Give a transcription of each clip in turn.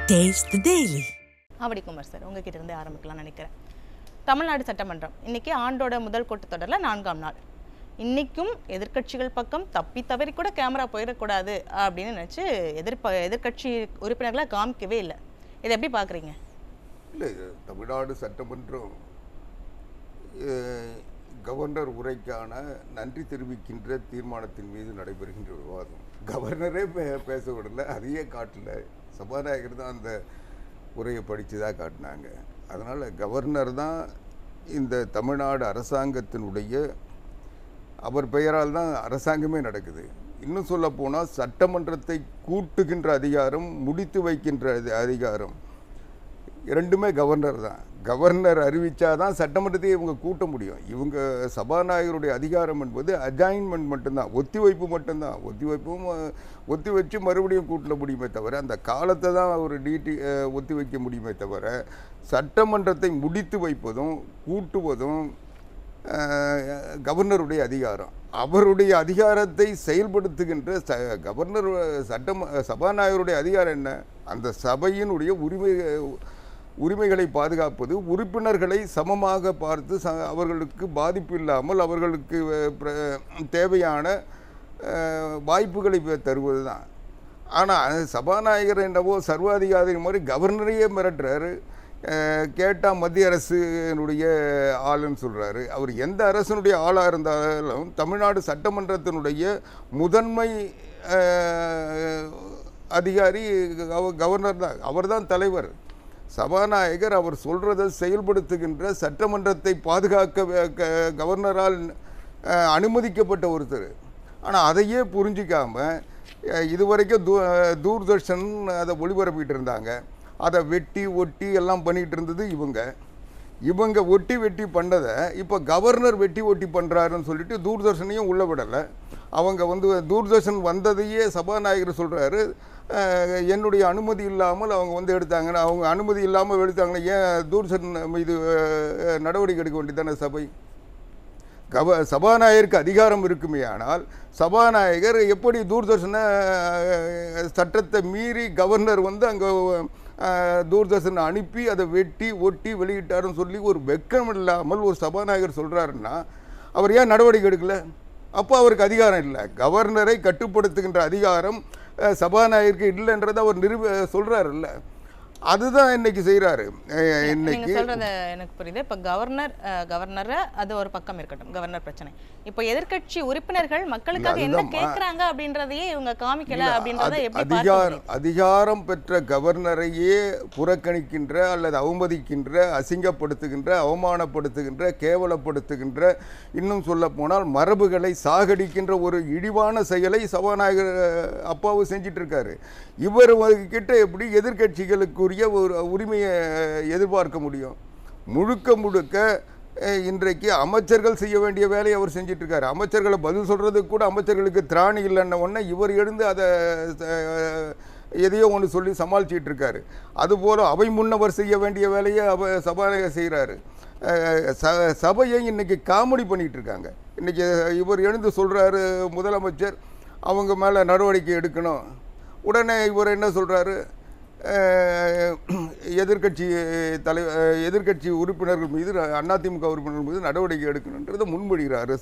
Taste the Daily. Avadi Kumar sir, உங்ககிட்ட இருந்து ஆரம்பிக்கலாம்னு நினைக்கிறேன். தமிழ்நாடு சட்டமன்றம் இன்னைக்கு ஆண்டோட முதல் கூட்டத்தொடரில் 4ஆம் நாள். இன்றைக்கும் எதிர்க்கட்சிகள் பக்கம் தப்பி தவறி கூட கேமரா போயிடக்கூடாது அப்படின்னு நினச்சி எதிர்க்கட்சி உறுப்பினர்களை காமிக்கவே இல்லை. இதை எப்படி பார்க்குறீங்க? இல்லை, தமிழ்நாடு சட்டமன்றம் கவர்னர் உரைக்கான நன்றி தெரிவிக்கின்ற தீர்மானத்தின் மீது நடைபெறுகின்ற விவாதம். கவர்னரே பேச விடலை, அதையே காட்டல. சபாநாயகர் தான் அந்த உரையை படித்து தான் காட்டினாங்க. அதனால் கவர்னர் தான் இந்த தமிழ்நாடு அரசாங்கத்தினுடைய, அவர் பெயரால் தான் அரசாங்கமே நடக்குது. இன்னும் சொல்ல போனால் சட்டமன்றத்தை கூட்டுகின்ற அதிகாரம், முடித்து வைக்கின்ற அதிகாரம் இரண்டுமே கவர்னர் தான். கவர்னர் அறிவித்தாதான் சட்டமன்றத்தையே இவங்க கூட்ட முடியும். இவங்க சபாநாயகருடைய அதிகாரம் என்பது அஜாயின்மெண்ட் மட்டும்தான், ஒத்திவைப்பு மட்டும்தான். ஒத்தி வச்சு மறுபடியும் கூட்ட முடியுமே தவிர, அந்த காலத்தை தான் ஒரு ஒத்தி வைக்க முடியுமே தவிர, சட்டமன்றத்தை முடித்து வைப்பதும் கூட்டுவதும் கவர்னருடைய அதிகாரம். அவருடைய அதிகாரத்தை செயல்படுத்துகின்ற கவர்னர் சபாநாயகருடைய அதிகாரம் என்ன? அந்த சபையினுடைய உரிமைகளை பாதுகாப்பது, உறுப்பினர்களை சமமாக பார்த்து அவர்களுக்கு பாதிப்பு இல்லாமல் அவர்களுக்கு தேவையான வாய்ப்புகளை தருவது தான். ஆனால் சபாநாயகர் என்னவோ சர்வாதிகாரி மாதிரி கவர்னரையே மிரட்டுறாரு. கேட்டால் மத்திய அரசினுடைய ஆளுன்னு சொல்கிறாரு. அவர் எந்த அரசனுடைய ஆளாக இருந்தாலும் தமிழ்நாடு சட்டமன்றத்தினுடைய முதன்மை அதிகாரி கவர்னர் தான். அவர் தான் தலைவர். சபாநாயகர் அவர் சொல்கிறதை செயல்படுத்துகின்ற, சட்டமன்றத்தை பாதுகாக்க கவர்னரால் அனுமதிக்கப்பட்ட ஒருத்தர். ஆனால் அதையே புரிஞ்சிக்காமல் இதுவரைக்கும் தூர்தர்ஷன் அதை ஒளிபரப்பிட்டு இருந்தாங்க. அதை வெட்டி ஒட்டி எல்லாம் பண்ணிகிட்டு இருந்தது இவங்க வெட்டி பண்ணதை இப்போ கவர்னர் வெட்டி ஒட்டி பண்ணுறாருன்னு சொல்லிட்டு தூர்தர்ஷனையும் உள்ள விடலை. அவங்க தூர்தர்ஷன் வந்ததையே சபாநாயகர் சொல்கிறாரு, என்னுடைய அனுமதி இல்லாமல் அவங்க எடுத்தாங்கன்னா, அவங்க அனுமதி இல்லாமல் எடுத்தாங்கன்னா ஏன் தூர்தர்ஷன் மீது நடவடிக்கை எடுக்க வேண்டியதான சபை? சபாநாயகருக்கு அதிகாரம் இருக்குமே. ஆனால் சபாநாயகர் எப்படி தூர்தர்ஷனை சட்டத்தை மீறி கவர்னர் அங்கே தூர்தர்ஷனை அனுப்பி அதை வெட்டி ஒட்டி வெளியிட்டாருன்னு சொல்லி ஒரு வெக்கம் இல்லாமல் ஒரு சபாநாயகர் சொல்கிறாருன்னா அவர் ஏன் நடவடிக்கை எடுக்கல? அப்போ அவருக்கு அதிகாரம் இல்லை. கவர்னரை கட்டுப்படுத்துகின்ற அதிகாரம் சபாநாயகருக்கு இல்லைன்றதை அவர் சொல்கிறாருல்ல. அதுதான் இன்னைக்கு செய்கிறாரு. இன்னைக்கு சொல்றது எனக்கு புரியுது. இப்போ கவர்னரை அது ஒரு பக்கம் இருக்கட்டும், கவர்னர் பிரச்சனை. இப்போ எதிர்க்கட்சி உறுப்பினர்கள் மக்களுக்காக என்ன கேட்குறாங்க அப்படின்றதையே இவங்க காமிக்கல அப்படின்றத எப்படி? அதிகாரம் பெற்ற கவர்னரையே புறக்கணிக்கின்ற அல்லது அவமதிக்கின்ற, அசிங்கப்படுத்துகின்ற, அவமானப்படுத்துகின்ற, கேவலப்படுத்துகின்ற, இன்னும் சொல்ல போனால் மரபுகளை சாகடிக்கின்ற ஒரு இழிவான செயலை சபாநாயகர் அப்பாவு செஞ்சிட்டு இருக்காரு. இவர் கிட்ட எப்படி எதிர்க்கட்சிகளுக்கு ஒரு உரிமையை எதிர்பார்க்க முடியும்? முழுக்க இன்றைக்கு அமைச்சர்கள் செய்ய வேண்டிய வேலையை அவர் செஞ்சிட்டு இருக்காரு. அமைச்சர்களை பதில் சொல்றதுக்கு கூட அமைச்சர்களுக்கு திராணி இல்லைன்ன உடனே இவர் எழுந்து அதை எதையோ ஒன்று சொல்லி சமாளிச்சிட்டு இருக்காரு. அதுபோல அவை முன்னவர் செய்ய வேண்டிய வேலையை சபாநாயகர் செய்கிறாரு. சபையை இன்னைக்கு காமெடி பண்ணிட்டு இருக்காங்க. இன்னைக்கு இவர் எழுந்து சொல்றாரு, முதலமைச்சர் அவங்க மேலே நடவடிக்கை எடுக்கணும். உடனே இவர் என்ன சொல்றாரு? எதிர்க்கட்சி உறுப்பினர்கள் மீது, அதிமுக உறுப்பினர்கள் மீது நடவடிக்கை எடுக்கணுன்றதை முன்மொழிகிறாரு.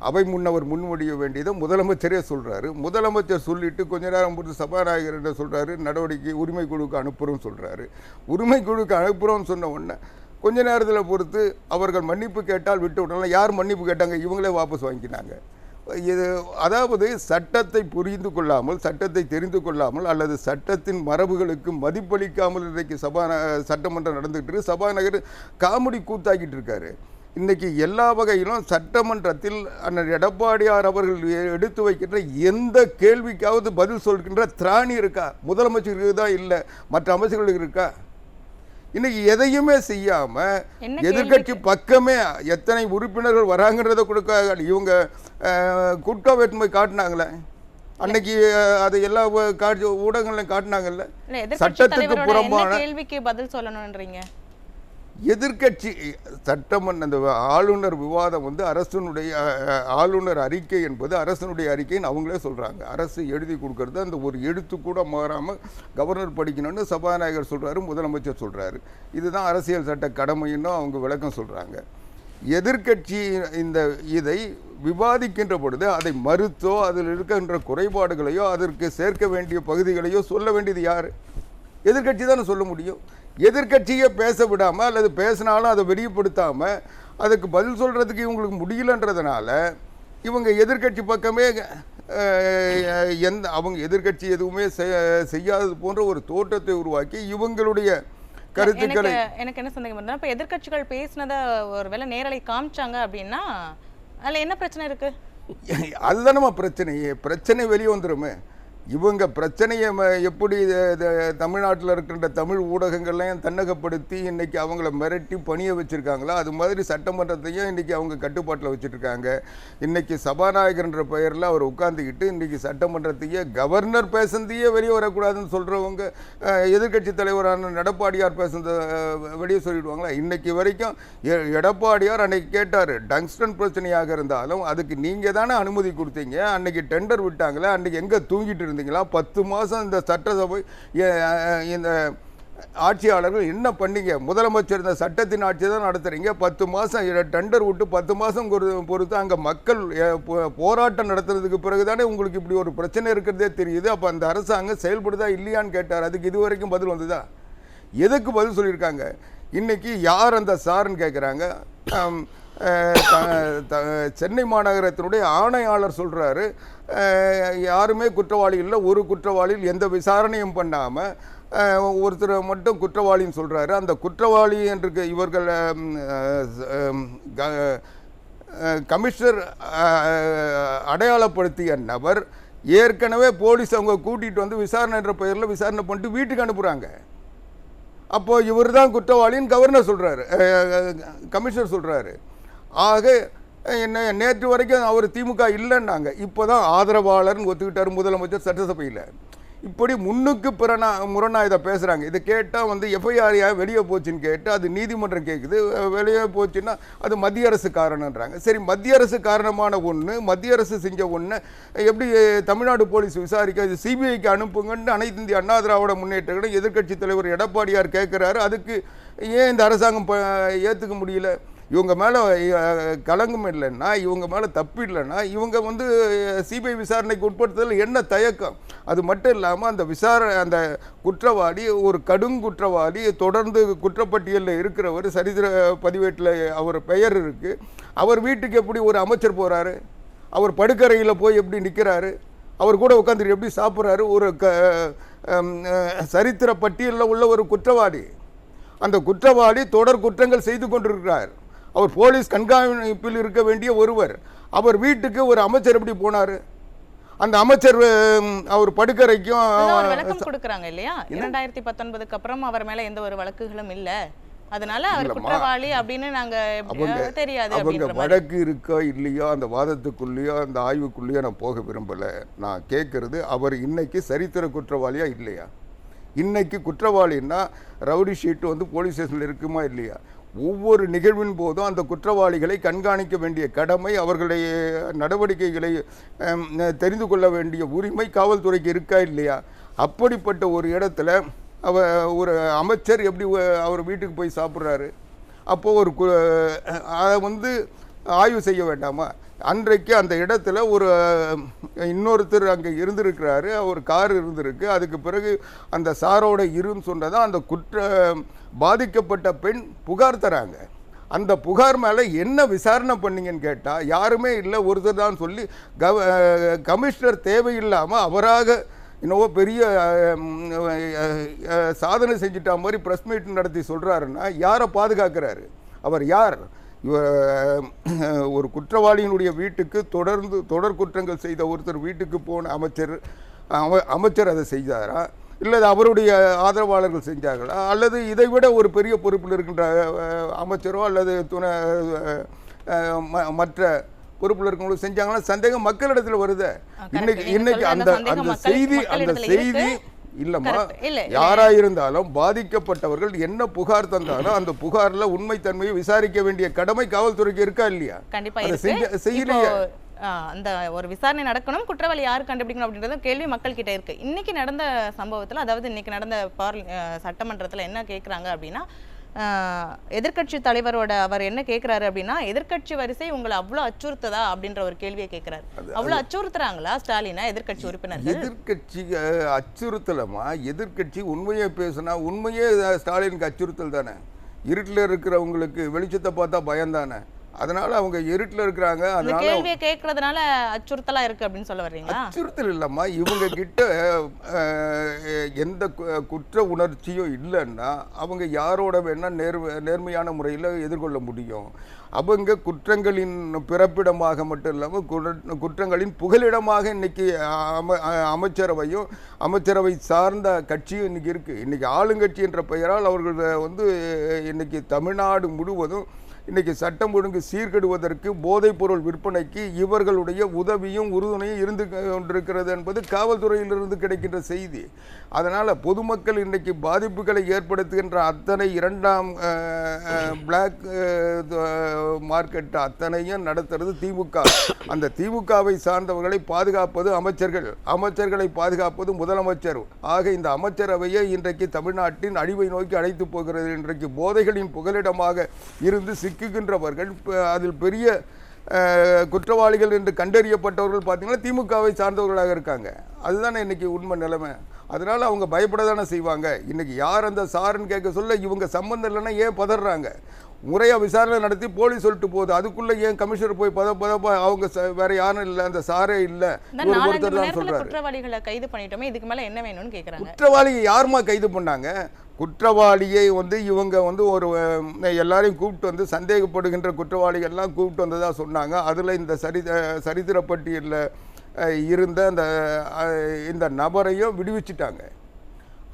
அவை முன்னவர் முன்மொழிய வேண்டியதை முதலமைச்சரே சொல்கிறாரு. முதலமைச்சர் சொல்லிட்டு கொஞ்ச நேரம் பொறுத்து சபாநாயகர் என்ன சொல்கிறாரு? நடவடிக்கை உரிமை குழுக்கு அனுப்புகிறோம் சொல்கிறாரு. உரிமை குழுக்கு அனுப்புகிறோம்னு சொன்ன உடனே கொஞ்ச நேரத்தில் பொறுத்து அவர்கள் மன்னிப்பு கேட்டால் விட்டு விடலாம். யார் மன்னிப்பு கேட்டாங்க? இவங்களே வாபஸ் வாங்கினாங்க. இது அதாவது சட்டத்தை புரிந்து கொள்ளாமல், சட்டத்தை தெரிந்து கொள்ளாமல், அல்லது சட்டத்தின் மரபுகளுக்கு மதிப்பளிக்காமல் இன்றைக்கு சட்டமன்றம் நடந்துகிட்டு இருக்கு. சபாநாயகர் காமெடி கூத்தாக்கிட்டு இருக்காரு. இன்னைக்கு எல்லா வகையிலும் சட்டமன்றத்தில் அண்ணன் எடப்பாடியார் அவர்கள் எடுத்து வைக்கின்ற எந்த கேள்விக்காவது பதில் சொல்கின்ற திராணி இருக்கா? முதலமைச்சருக்கு தான் இல்லை, மற்ற அமைச்சர்களுக்கு இருக்கா? இன்னைக்கு எதையுமே செய்யாம எதிர்கட்சி பக்கமே எத்தனை உறுப்பினர்கள் வராங்கன்றதை கொடுக்க இவங்க குட்கா வேட்புமை காட்டினாங்களே அன்னைக்கு, அது எல்லா ஊடகங்களையும் காட்டினாங்கல்ல. சட்டத்துக்கு புறம்பான கேள்விக்கு பதில் சொல்லணும்ன்றீங்க. எதிர்க்கட்சி சட்டமன்ற அந்த ஆளுநர் விவாதம் வந்து அரசனுடைய ஆளுநர் அறிக்கை என்பது அரசனுடைய அறிக்கைன்னு அவங்களே சொல்கிறாங்க. அரசு எழுதி கொடுக்கறது அந்த ஒரு எழுத்து கூட மாறாமல் கவர்னர் படிக்கணும்னு சபாநாயகர் சொல்கிறாரு, முதலமைச்சர் சொல்கிறாரு. இதுதான் அரசியல் சட்ட கடமைன்னு அவங்க விளக்கம் சொல்கிறாங்க. எதிர்க்கட்சி இதை விவாதிக்கின்ற பொழுது அதை மறுத்தோ அதில் இருக்கின்ற குறைபாடுகளையோ அதற்கு சேர்க்க வேண்டிய பகுதிகளையோ சொல்ல வேண்டியது யார்? எதிர்க்கட்சி தானே சொல்ல முடியும். எதிர்க்கட்சியை பேச விடாமல் அல்லது பேசினாலும் அதை வெளிப்படுத்தாமல் அதுக்கு பதில் சொல்கிறதுக்கு இவங்களுக்கு முடியலன்றதுனால இவங்க எதிர்க்கட்சி பக்கமே அவங்க எதிர்க்கட்சி எதுவுமே செய்யாதது போன்ற ஒரு தோற்றத்தை உருவாக்கி இவங்களுடைய கருத்துக்களை எனக்கு என்ன சந்தேகம் இருந்தா, இப்போ எதிர்க்கட்சிகள் பேசினதை ஒருவேளை நேரலை காமிச்சாங்க அப்படின்னா அதில் என்ன பிரச்சனை இருக்கு? அதுதானம்மா பிரச்சனை வெளியே வந்துடுமே. இவங்க பிரச்சனையை எப்படி தமிழ்நாட்டில் இருக்கின்ற தமிழ் ஊடகங்கள்லையும் தன்னகப்படுத்தி இன்றைக்கி அவங்கள மிரட்டி பணிய வச்சுருக்காங்களோ அது மாதிரி சட்டமன்றத்தையும் இன்றைக்கி அவங்க கட்டுப்பாட்டில் வச்சுட்ருக்காங்க. இன்றைக்கி சபாநாயகர்ன்ற பெயரில் அவர் உட்காந்துக்கிட்டு இன்றைக்கி சட்டமன்றத்தையே கவர்னர் பேசுனதையே வெளியே வரக்கூடாதுன்னு சொல்கிறவங்க எதிர்க்கட்சி தலைவரான எடப்பாடியார் பேசுனதை வெளியே சொல்லிவிடுவாங்களா? இன்றைக்கி வரைக்கும் எடப்பாடியார் அன்றைக்கி கேட்டார், டங்ஸ்டன் பிரச்சனையாக இருந்தாலும் அதுக்கு நீங்கள் தானே அனுமதி கொடுத்தீங்க, அன்றைக்கி டெண்டர் விட்டாங்களே, அன்றைக்கி எங்கே தூங்கிட்டு இருந்தீங்களா? 10 மாதம் இந்த சட்டசபை இந்த ஆட்சியாளர்கள் என்ன பண்ணீங்க? முதலமைச்சர் இந்த சட்டத்தின் ஆட்சி தான் நடத்துறீங்க. 10 மாதம் டெண்டர் விட்டு 10 மாதம் பொறுத்து அங்கே மக்கள் போராட்டம் நடத்துறதுக்கு பிறகு தானே உங்களுக்கு இப்படி ஒரு பிரச்சனை இருக்கிறதே தெரியுது. அப்போ அந்த அரசாங்கம் செயல்படுதா இல்லையான்னு கேட்டார். அதுக்கு இது வரைக்கும் பதில் வந்ததா? எதுக்கு பதில் சொல்லியிருக்காங்க? இன்னைக்கு யார் அந்த சார்ன்னு கேட்குறாங்க. சென்னை மாநகரத்தினுடைய ஆணையாளர் சொல்கிறாரு, யாருமே குற்றவாளி இல்லை, ஒரு குற்றவாளியில் எந்த விசாரணையும் பண்ணாமல் ஒருத்தர் மட்டும் குற்றவாளின்னு சொல்கிறாரு. அந்த குற்றவாளி என்று இவர்கள் கமிஷனர் அடையாளப்படுத்திய நபர் ஏற்கனவே போலீஸ் அவங்க கூட்டிகிட்டு வந்து விசாரணை என்ற பெயரில் விசாரணை பண்ணிட்டு வீட்டுக்கு அனுப்புகிறாங்க. அப்போது இவர் தான் குற்றவாளின்னு கவர்னர் சொல்கிறாரு, கமிஷனர் சொல்கிறாரு. ஆக என்ன நேற்று வரைக்கும் அவர் திமுக இல்லைன்னாங்க, இப்போ தான் ஆதரவாளர்னு ஒத்துக்கிட்டார் முதலமைச்சர் சட்டசபையில். இப்படி முன்னுக்கு முரணா இதை பேசுகிறாங்க. இதை கேட்டால் வந்து எஃப்ஐஆர் வெளியே போச்சுன்னு கேட்டு அது நீதிமன்றம் கேட்குது. வெளியே போச்சுன்னா அது மத்திய அரசு காரணன்றாங்க. சரி, மத்திய அரசு காரணமான ஒன்று, மத்திய அரசு செஞ்ச ஒன்று எப்படி தமிழ்நாடு போலீஸ் விசாரிக்க, இது சிபிஐக்கு அனுப்புங்கன்னு அனைத்து இந்திய அண்ணா திராவிட முன்னேற்ற கழகம் எதிர்க்கட்சி தலைவர் எடப்பாடியார் கேட்குறாரு. அதுக்கு ஏன் இந்த அரசாங்கம் ஏற்றுக்க முடியல? இவங்க மேலே களங்கம் இல்லைன்னா, இவங்க மேலே தப்பு இல்லைன்னா இவங்க வந்து சிபிஐ விசாரணைக்கு உட்படுத்துதல் என்ன தயக்கம்? அது மட்டும் இல்லாமல் அந்த குற்றவாளி ஒரு கடுங்குற்றவாளி, தொடர்ந்து குற்றப்பட்டியலில் இருக்கிறவர், சரித்திர பதிவேட்டில் அவர் பெயர் இருக்குது. அவர் வீட்டுக்கு எப்படி ஒரு அமைச்சர் போகிறாரு? அவர் படுக்கறையில் போய் எப்படி நிற்கிறாரு? அவர் கூட உட்காந்துட்டு எப்படி சாப்பிட்றாரு? ஒரு சரித்திர பட்டியலில் உள்ள ஒரு குற்றவாளி, அந்த குற்றவாளி தொடர் குற்றங்கள் செய்து கொண்டிருக்கிறார். அவர் போலீஸ் கண்காணிப்பில் இருக்க வேண்டிய ஒருவர், அவர் வீட்டுக்கு ஒரு அமைச்சர் எப்படி போனார்? அந்த அமைச்சர் அவர் படுக்கறைக்கும் விளக்கம் கொடுக்குறாங்க இல்லையா? 2019க்கு அப்புறம் அவர் மேல எந்த ஒரு வழக்குகளும் இல்லை, அதனால அவர் குற்றவாளி அப்படின்னு நாங்க தெரியாது. அவங்க வழக்கு இருக்கா இல்லையா அந்த வாதத்துக்குள்ளேயோ அந்த ஆய்வுக்குள்ளேயோ நான் போக விரும்பலை. நான் கேட்கறது, அவர் இன்னைக்கு சரித்திர குற்றவாளியா இல்லையா? இன்னைக்கு குற்றவாளின்னா ரவுடி ஷீட்டு வந்து போலீஸ் ஸ்டேஷனில் இருக்குமா இல்லையா? ஒவ்வொரு நிகழ்வின் போதும் அந்த குற்றவாளிகளை கண்காணிக்க வேண்டிய கடமை, அவர்களுடைய நடவடிக்கைகளை தெரிந்து கொள்ள வேண்டிய உரிமை காவல்துறைக்கு இருக்கா இல்லையா? அப்படிப்பட்ட ஒரு இடத்துல ஒரு அமைச்சர் எப்படி அவர் வீட்டுக்கு போய் சாப்பிட்றாரு? அப்போது அதை வந்து ஆய்வு செய்ய வேண்டாமா? அன்றைக்கு அந்த இடத்துல இன்னொருத்தர் அங்கே இருந்திருக்கிறாரு, ஒரு கார் இருந்திருக்கு. அதுக்கு பிறகு அந்த சாரோட இருன்னு சொன்னதான் அந்த பாதிக்கப்பட்ட பெண் புகார் தராங்க. அந்த புகார் மேலே என்ன விசாரணை பண்ணீங்கன்னு கேட்டால் யாருமே இல்லை, ஒருத்தர் தான் சொல்லி கமிஷனர் தேவையில்லாமல் அவராக இன்னவோ பெரிய சாதனை செஞ்சிட்டா மாதிரி ப்ரெஸ் மீட் நடத்தி சொல்கிறாருன்னா யாரை பாதுகாக்கிறாரு? அவர் யார்? ஒரு குற்றவாளியினுடைய வீட்டுக்கு தொடர் குற்றங்கள் செய்த ஒருத்தர் வீட்டுக்கு போன அமைச்சர் அதை செய்தாரா, இல்லை அவருடைய ஆதரவாளர்கள் செஞ்சார்களா, அல்லது இதை விட ஒரு பெரிய பொறுப்பில் இருக்கின்ற அமைச்சரோ அல்லது மற்ற பொறுப்பில் இருக்கவங்களும் செஞ்சாங்கன்னா சந்தேகம் மக்களிடத்தில் வருது. இன்னைக்கு அந்த செய்தி இல்லம்மா, இல்ல யாராயிருந்தாலும் பாதிக்கப்பட்டவர்கள் என்ன புகார் தந்தாலும் அந்த புகார்ல உண்மைத்தன்மையை விசாரிக்க வேண்டிய கடமை காவல்துறைக்கு இருக்கா இல்லையா? கண்டிப்பா அதை இருக்கு. செய்யலையே. அந்த ஒரு விசாரணை நடக்கணும், குற்றவாளி யார் கண்டுபிடிக்கணும் அப்படின்றது கேள்வி மக்கள் கிட்ட இருக்கு. இன்னைக்கு நடந்த சம்பவத்துல, அதாவது இன்னைக்கு நடந்த சட்டமன்றத்துல என்ன கேக்குறாங்க அப்படின்னா, எதிர்க்கட்சி தலைவரோட அவர் என்ன கேட்கிறாரு அப்படின்னா, எதிர்க்கட்சி வரிசை உங்களை அவ்வளவு அச்சுறுத்ததா அப்படின்ற ஒரு கேள்வியை கேட்கிறாரு. அவ்வளவு அச்சுறுத்துறாங்களா ஸ்டாலினா எதிர்க்கட்சி உறுப்பினர்கள்? எதிர்க்கட்சி அச்சுறுத்தலமா? எதிர்க்கட்சி உண்மையை பேசினா உண்மையே ஸ்டாலினுக்கு அச்சுறுத்தல் தானே. இருட்டில் இருக்கிறவங்களுக்கு வெளிச்சத்தை பார்த்தா பயம் தானே. அதனால அவங்க இருட்டில் இருக்கிறாங்க. அதனால கேள்வியை கேட்கறதுனால அச்சுறுத்தலா இருக்கு அப்படின்னு சொல்ல வர்றீங்களா? அச்சுறுத்தல் இல்லம்மா, இவங்க கிட்ட எந்த குற்ற உணர்ச்சியும் இல்லைன்னா அவங்க யாரோட வேணா நேர்மையான முறையில் எதிர்கொள்ள முடியும். அவங்க குற்றங்களின் பிறப்பிடமாக மட்டும் இல்லாமல் குற்றங்களின் புகலிடமாக இன்னைக்கு அமைச்சரவையும் அமைச்சரவை சார்ந்த கட்சியும் இன்னைக்கு இருக்கு. இன்னைக்கு ஆளுங்கட்சி என்ற பெயரால் அவர்கள் வந்து இன்னைக்கு தமிழ்நாடு முழுவதும் இன்னைக்கு சட்டம் ஒழுங்கு சீர்கெடுவதற்கு, போதைப் பொருள் விற்பனைக்கு இவர்களுடைய உதவியும் உறுதுணையும் இருந்து கொண்டிருக்கிறது என்பது காவல்துறையிலிருந்து கிடைக்கின்ற செய்தி. அதனால் பொதுமக்கள் இன்னைக்கு பாதிப்புகளை ஏற்படுத்துகின்ற அத்தனை இரண்டாம் பிளாக் மார்க்கெட் அத்தனையும் நடத்துறது திமுக. அந்த திமுகவை சார்ந்தவர்களை பாதுகாப்பது அமைச்சர்கள், அமைச்சர்களை பாதுகாப்பது முதலமைச்சர். ஆக இந்த அமைச்சரவையை இன்றைக்கு தமிழ்நாட்டின் அழிவை நோக்கி அழைத்து போகிறது. இன்றைக்கு போதைகளின் புகலிடமாக இருந்து சிக்குகின்றவர்கள், அதில் பெரிய குற்றவாளிகள் என்று கண்டறியப்பட்டவர்கள் பார்த்தீங்கன்னா திமுகவை சார்ந்தவர்களாக இருக்காங்க. அதுதானே இன்னைக்கு உண்மை நிலைமை. அதனால அவங்க பயப்பட தானே செய்வாங்க. இன்னைக்கு யார் அந்த சாருன்னு கேட்க சொல்ல இவங்க சம்பந்தம் இல்லைன்னா ஏன் பதறாங்க? முறையாக விசாரணை நடத்தி போலீஸ் சொல்லிட்டு போகுது. அதுக்குள்ள ஏன் கமிஷனர் போய் அவங்க வேற யாரும் இல்லை, அந்த சாரே இல்லை, ஒருத்தர் தான் சொல்றாரு. குற்றவாளிகளை கைது பண்ணிட்டோமே, இதுக்கு மேல என்ன வேணும்னு கேக்குறாங்க. குற்றவாளியை யாருமா கைது பண்ணாங்க? குற்றவாளியை வந்து இவங்க வந்து ஒரு எல்லாரையும் கூப்பிட்டு வந்து சந்தேகப்படுகின்ற குற்றவாளிகள்லாம் கூப்பிட்டு வந்ததாக சொன்னாங்க. அதில் இந்த சரித்திர பட்டியலில் இருந்த இந்த நபரையும் விடுவிச்சிட்டாங்க.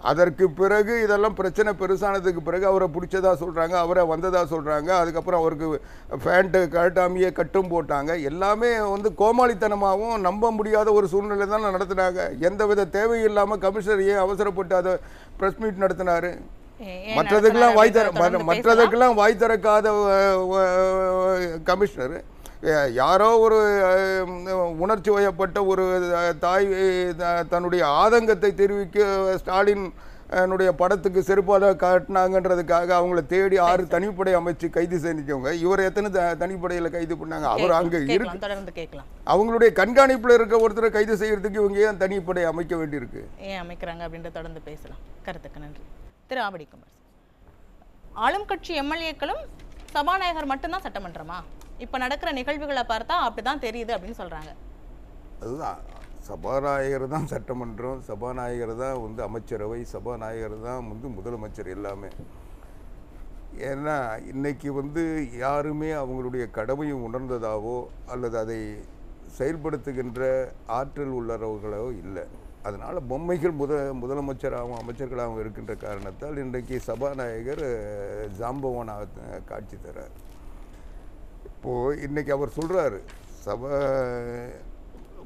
அதற்கு பிறகு இதெல்லாம் பிரச்சனை பெருசானதுக்கு பிறகு அவரை பிடிச்சதா சொல்கிறாங்க, அவரை வந்ததாக சொல்கிறாங்க. அதுக்கப்புறம் அவருக்கு ஃபேண்ட்டு கழட்டாமையே கட்டும் போட்டாங்க. எல்லாமே வந்து கோமாளித்தனமாகவும் நம்ப முடியாத ஒரு சூழ்நிலை தான் நடத்துனாங்க. எந்தவித தேவையில்லாமல் கமிஷனர் ஏன் அவசரப்பட்டு அதை ப்ரெஸ் மீட் நடத்தினார்? மற்றதுக்கெல்லாம் வாய் திறக்காத கமிஷனர் யாரோ ஒரு உணர்ச்சி வயப்பட்ட ஒரு தாய் தன்னுடைய ஆதங்கத்தை தெரிவிக்க ஸ்டாலின் படத்துக்கு செருப்பாக காட்டினாங்கன்றதுக்காக அவங்கள தேடி 6 தனிப்படை அமைச்சு கைது செஞ்சவங்க. இவர் எத்தனை தனிப்படையில் கைது பண்ணாங்க? அவர் அங்கே இருக்கு, அவங்களுடைய கண்காணிப்பில் இருக்க ஒருத்தரை கைது செய்யறதுக்கு இவங்க ஏன் தனிப்படை அமைக்க வேண்டியிருக்கு? ஏன் அமைக்கிறாங்க அப்படின்ற தொடர்ந்து பேசலாம். கருத்துக்கு நன்றி. திரு ஆவடிக்குமார், ஆளும் கட்சி எம்எல்ஏக்களும் சபாநாயகர் மட்டும்தான் சட்டமன்றமா? இப்ப நடக்கிற நிகழ்வுகளை பார்த்தா அப்படிதான் தெரியுது அப்படின்னு சொல்றாங்க. அதுதான், சபாநாயகர் தான் சட்டமன்றம், சபாநாயகர் தான் வந்து அமைச்சரவை, சபாநாயகர் தான் வந்து முதலமைச்சர் எல்லாமே. ஏன்னா இன்னைக்கு வந்து யாருமே அவங்களுடைய கடமையை உணர்ந்ததாவோ அல்லது அதை செயல்படுத்துகின்ற ஆற்றல் உள்ளவர்களோ இல்லை. அதனால் பொம்மைகள் முதலமைச்சராகவும் அமைச்சர்களாகவும் இருக்கின்ற காரணத்தால் இன்றைக்கு சபாநாயகர் ஜாம்பவானாக காட்சி தரார். இப்போது இன்றைக்கி அவர் சொல்கிறாரு,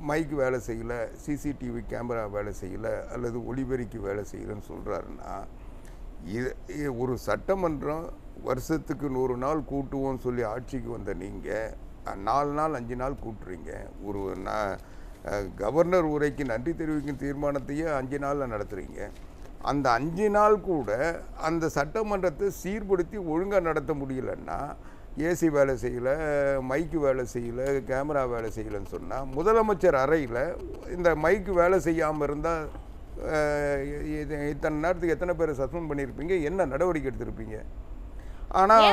மைக்கு வேலை செய்யலை, சிசிடிவி கேமரா வேலை செய்யலை, அல்லது ஒளிபெருக்கி வேலை செய்யலைன்னு சொல்கிறாருன்னா, இது ஒரு சட்டமன்றம் வருஷத்துக்கு 100 நாள் கூட்டுவோன்னு சொல்லி ஆட்சிக்கு வந்த நீங்கள் 4 நாள் 5 நாள் கூட்டுறீங்க. ஒரு கவர்னர் உரைக்கு நன்றி தெரிவிக்கும் தீர்மானத்தையே 5 நாளில் நடத்துகிறீங்க. அந்த 5 நாள் கூட அந்த சட்டமன்றத்தை சீர்படுத்தி ஒழுங்காக நடத்த முடியலன்னா, ஏசி வேலை செய்யலை, மைக்கு வேலை செய்யலை, கேமரா வேலை செய்யலைன்னு சொன்னால், முதலமைச்சர் அறையில் இந்த மைக்கு வேலை செய்யாமல் இருந்தால் இத்தனை நேரத்துக்கு எத்தனை பேரை சஸ்பெண்ட் பண்ணியிருப்பீங்க, என்ன நடவடிக்கை எடுத்திருப்பீங்க? ஆனால்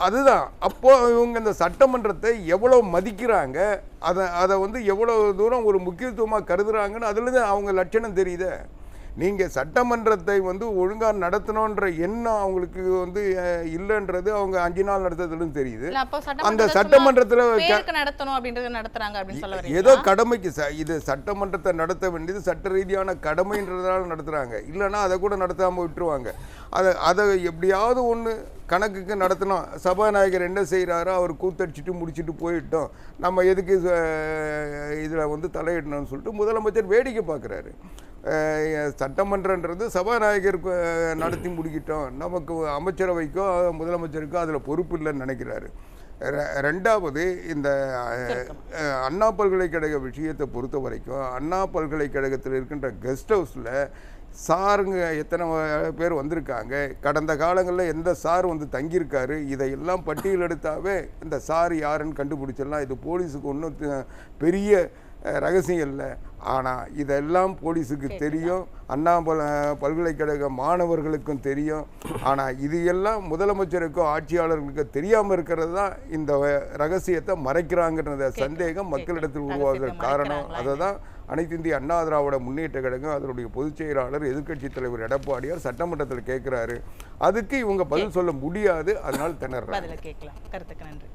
அதுதான் அப்போ இவங்க இந்த சட்டமன்றத்தை எவ்வளோ மதிக்கிறாங்க, அதை வந்து எவ்வளோ தூரம் ஒரு முக்கியத்துவமாக கருதுறாங்கன்னு அதுலேருந்து அவங்க லட்சணம் தெரியுது. நீங்கள் சட்டமன்றத்தை வந்து ஒழுங்காக நடத்தணுன்ற எண்ணம் அவங்களுக்கு வந்து இல்லைன்றது அவங்க 5 நாள் நடத்துறதுலும் தெரியுது. அந்த சட்டமன்றத்தில் ஏதோ கடமைக்கு இது சட்டமன்றத்தை நடத்த வேண்டியது சட்ட ரீதியான கடமைன்றதுனால நடத்துகிறாங்க. இல்லைன்னா அதை கூட நடத்தாமல் விட்டுருவாங்க. அதை எப்படியாவது ஒன்று கணக்குக்கு நடத்தணும். சபாநாயகர் என்ன செய்கிறாரோ அவர் கூத்தடிச்சிட்டு முடிச்சுட்டு போயிட்டோம், நம்ம எதுக்கு இதில் வந்து தலையிடணும்னு சொல்லிட்டு முதலமைச்சர் வேடிக்கை பார்க்குறாரு. சட்டமன்றன்றது சபாநாயகர் நடத்தி முடிக்கிட்டோம், நமக்கு அமைச்சரவைக்கோ முதலமைச்சருக்கோ அதில் பொறுப்பு இல்லைன்னு நினைக்கிறாரு. ரெண்டாவது, இந்த அண்ணா பல்கலைக்கழக விஷயத்தை பொறுத்த வரைக்கும் அண்ணா பல்கலைக்கழகத்தில் இருக்கின்ற கெஸ்ட் ஹவுஸில் சாருங்க எத்தனை பேர் வந்திருக்காங்க, கடந்த காலங்களில் எந்த சார் வந்து தங்கியிருக்காரு, இதையெல்லாம் பட்டியல் எடுத்தாவே இந்த சார் யாருன்னு கண்டுபிடிச்சிடலாம். இது போலீஸுக்கு ஒன்றும் பெரிய ரகசியம் இல்லை. ஆனால் இதெல்லாம் போலீஸுக்கு தெரியும், அண்ணா பல்கலைக்கழக மாணவர்களுக்கும் தெரியும். ஆனால் இது எல்லாம் முதலமைச்சருக்கோ ஆட்சியாளர்களுக்கோ தெரியாமல் இருக்கிறது தான் இந்த ரகசியத்தை மறைக்கிறாங்கன்ற சந்தேகம் மக்களிடத்தில் உருவாகுறதுக்கு காரணம். அதை தான் அனைத்து இந்திய அண்ணா திராவிட முன்னேற்ற கழகம் அதனுடைய பொதுச் செயலாளர் எதிர்க்கட்சித் தலைவர் எடப்பாடியார் சட்டமன்றத்தில் கேட்குறாரு. அதுக்கு இவங்க பதில் சொல்ல முடியாது, அதனால் திணறாங்க. கேட்கலாம். கருத்துக்கு நன்றி.